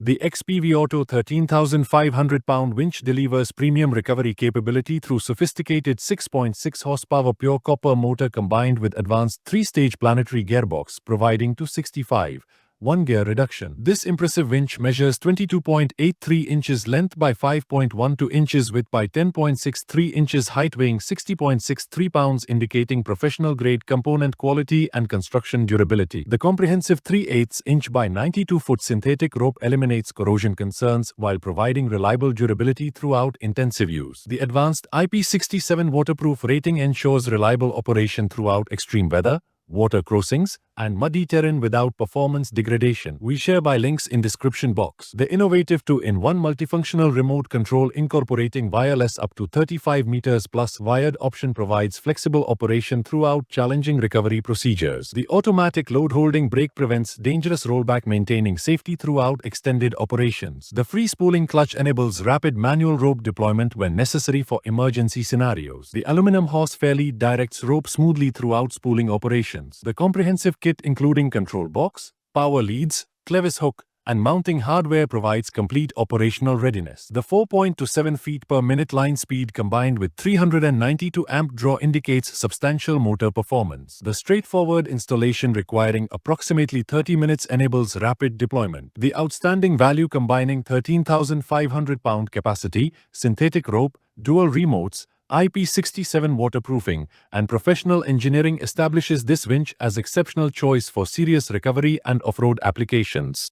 The XPV Auto 13,500-pound winch delivers premium recovery capability through sophisticated 6.6 horsepower pure copper motor combined with advanced 3-stage planetary gearbox, providing 265 one-gear reduction. This impressive winch measures 22.83 inches length by 5.12 inches width by 10.63 inches height, weighing 60.63 pounds, indicating professional-grade component quality and construction durability. The comprehensive 3/8-inch by 92-foot synthetic rope eliminates corrosion concerns while providing reliable durability throughout intensive use. The advanced IP67 waterproof rating ensures reliable operation throughout extreme weather, water crossings, and muddy terrain without performance degradation. We share by links in description box. The innovative 2-in-1 multifunctional remote control incorporating wireless up to 35 meters plus wired option provides flexible operation throughout challenging recovery procedures. The automatic load-holding brake prevents dangerous rollback, maintaining safety throughout extended operations. The free spooling clutch enables rapid manual rope deployment when necessary for emergency scenarios. The aluminum hose fairly directs rope smoothly throughout spooling operations. The comprehensive kit including control box, power leads, clevis hook, and mounting hardware provides complete operational readiness. The 4.27 feet per minute line speed combined with 392 amp draw indicates substantial motor performance. The straightforward installation requiring approximately 30 minutes enables rapid deployment. The outstanding value combining 13,500 pound capacity, synthetic rope, dual remotes, IP67 waterproofing, and professional engineering establishes this winch as exceptional choice for serious recovery and off-road applications.